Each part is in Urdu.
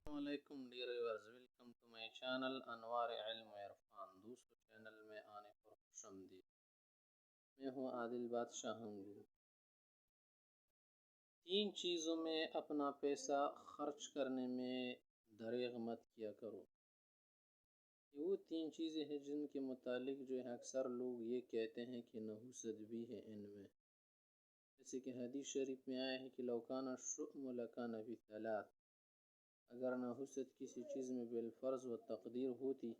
السلام علیکم dear viewers, welcome to my channel انوار علم و عرفان۔ دوستو، چینل میں آنے پر خوش آمدید۔ میں ہوں عادل بادشاہ ہنگو۔ 3 چیزوں میں اپنا پیسہ خرچ کرنے میں دریغ مت کیا کرو۔ یہ وہ 3 چیزیں ہیں جن کے متعلق جو ہے اکثر لوگ یہ کہتے ہیں کہ نحوست بھی ہے ان میں، جیسے کہ حدیث شریف میں آیا ہے کہ لو کان الشؤم لکان فی ثلاث، اگر نحوست کسی چیز میں بالفرض و تقدیر ہوتی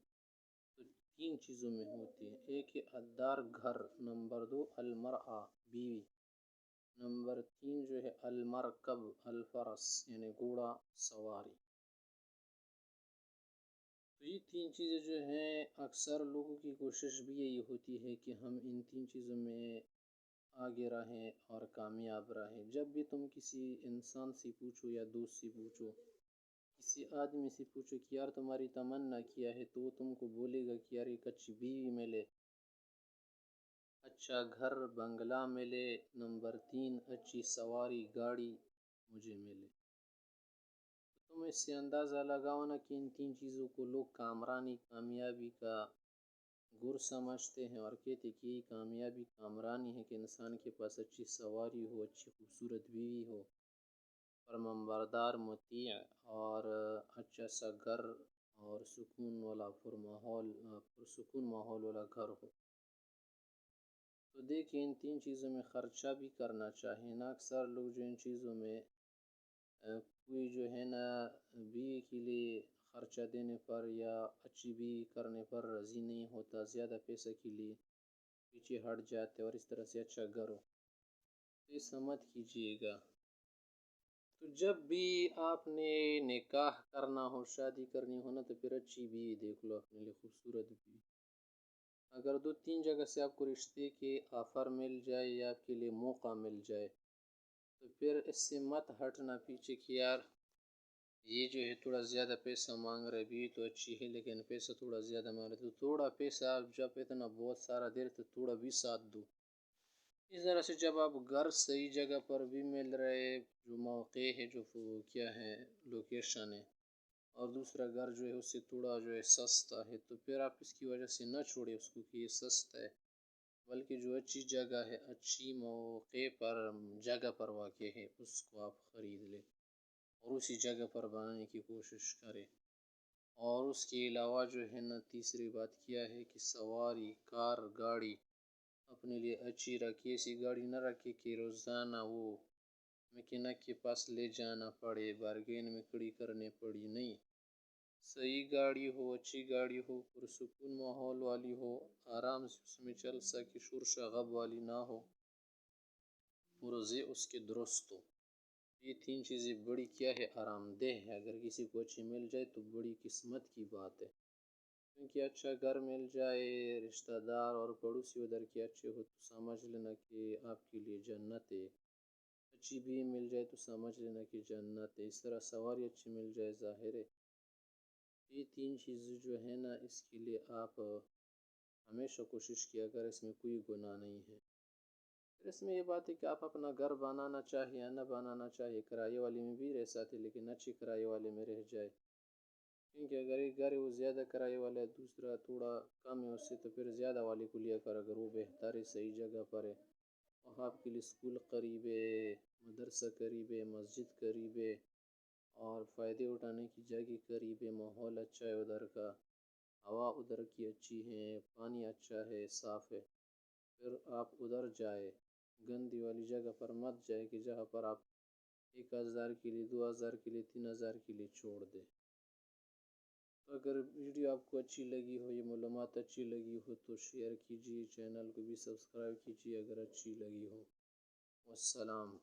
تو 3 چیزوں میں ہوتی ہے۔ ایک ہے الدار گھر، نمبر 2 المرأة بیوی، نمبر 3 جو ہے المرکب الفرس یعنی گھوڑا سواری۔ تو یہ 3 چیزیں جو ہیں اکثر لوگوں کی کوشش بھی یہی ہوتی ہے کہ ہم ان 3 چیزوں میں آگے رہیں اور کامیاب رہیں۔ جب بھی تم کسی انسان سے پوچھو یا دوست سے پوچھو، کسی آدمی سے پوچھو کہ یار تمہاری تمنا کیا ہے، تو وہ تم کو بولے گا کہ یار ایک اچھی بیوی ملے، اچھا گھر بنگلہ ملے، نمبر 3 اچھی سواری گاڑی مجھے ملے۔ تم اس سے اندازہ لگاؤ نا کہ ان 3 چیزوں کو لوگ کامیابی کا گر سمجھتے ہیں اور کہتے کہ یہ کامیابی کامرانی ہے کہ انسان کے پاس اچھی سواری ہو، اچھی خوبصورت بیوی ہو، فرمانبردار مطیع اور اچھا سا گھر اور سکون والا پرسکون ماحول والا گھر ہو۔ تو دیکھیں ان 3 چیزوں میں خرچہ بھی کرنا چاہیے نا۔ اکثر لوگ جو ان چیزوں میں کوئی جو ہے نا بیوی کے لیے خرچہ دینے پر یا اچھی بیوی کرنے پر راضی نہیں ہوتا، زیادہ پیسہ کے لیے پیچھے ہٹ جاتے اور اس طرح سے اچھا گھر ہو، تو ایسا مت کیجیے گا۔ تو جب بھی آپ نے نکاح کرنا ہو، شادی کرنی ہو نا، تو پھر اچھی بیوی دیکھ لو اپنے لیے، خوبصورت بیوی۔ اگر 2-3 جگہ سے آپ کو رشتے کے آفر مل جائے یا آپ کے لیے موقع مل جائے تو پھر اس سے مت ہٹنا پیچھے کہ یار یہ جو ہے تھوڑا زیادہ پیسہ مانگ رہا ہے، بیوی تو اچھی ہے لیکن پیسہ تھوڑا زیادہ مانگ رہا ہے، تو تھوڑا پیسہ آپ جب اتنا بہت سارا دے تو تھوڑا بھی ساتھ دو۔ اس طرح سے جب آپ گھر صحیح جگہ پر بھی مل رہے، جو موقع ہے، جو کیا ہے لوکیشن ہے، اور دوسرا گھر جو ہے اس سے تھوڑا جو ہے سستا ہے، تو پھر آپ اس کی وجہ سے نہ چھوڑے اس کو کہ یہ سستا ہے، بلکہ جو اچھی جگہ ہے، اچھی موقع پر جگہ پر واقع ہے، اس کو آپ خرید لیں اور اسی جگہ پر بنانے کی کوشش کریں۔ اور اس کے علاوہ جو ہے نا تیسری بات کیا ہے کہ سواری کار گاڑی اپنے لیے اچھی رکھیے، ایسی گاڑی نہ رکھے کہ روزانہ وہ میکینک کے پاس لے جانا پڑے، بارگین میں کھڑی کرنے پڑی، نہیں۔ صحیح گاڑی ہو، اچھی گاڑی ہو، پرسکون ماحول والی ہو، آرام سے اس میں چل سکے، شور شغب والی نہ ہو، پرزے اس کے درست ہو۔ یہ 3 چیزیں بڑی کیا ہے آرام دہ ہے۔ اگر کسی کو اچھی مل جائے تو بڑی قسمت کی بات ہے، کیونکہ اچھا گھر مل جائے، رشتہ دار اور پڑوسی ادھر کے اچھے ہو تو سمجھ لینا کہ آپ کے لیے جنت ہے۔ اچھی بھی مل جائے تو سمجھ لینا کہ جنت ہے۔ اس طرح سواری اچھی مل جائے، ظاہر ہے۔ یہ 3 چیزیں جو ہے نا اس کے لیے آپ ہمیشہ کوشش کیا اگر اس میں کوئی گناہ نہیں ہے۔ پھر اس میں یہ بات ہے کہ آپ اپنا گھر بنانا چاہیے یا نہ بنانا چاہیے، کرائے والے میں بھی رہ سکتے لیکن اچھی کرائے والے میں رہ جائے، کیونکہ اگر ایک گھر ہے وہ زیادہ کرائے والا ہے، دوسرا تھوڑا کم ہے اس سے، تو پھر زیادہ والے کو لیا کر اگر وہ بہتر ہے، صحیح جگہ پر ہے، وہاں آپ کے لیے اسکول قریب ہے، مدرسہ قریب ہے، مسجد قریب ہے، اور فائدے اٹھانے کی جگہ قریب ہے، ماحول اچھا ہے ادھر کا، ہوا ادھر کی اچھی ہے، پانی اچھا ہے، صاف ہے، پھر آپ ادھر جائے، گندی والی جگہ پر مت جائے کہ جہاں پر آپ 1000 کے لیے 2000 کے لیے 3000 کے لیے چھوڑ دیں۔ تو اگر ویڈیو آپ کو اچھی لگی ہو، یہ معلومات اچھی لگی ہو تو شیئر کیجیے، چینل کو بھی سبسکرائب کیجیے اگر اچھی لگی ہو۔ والسلام۔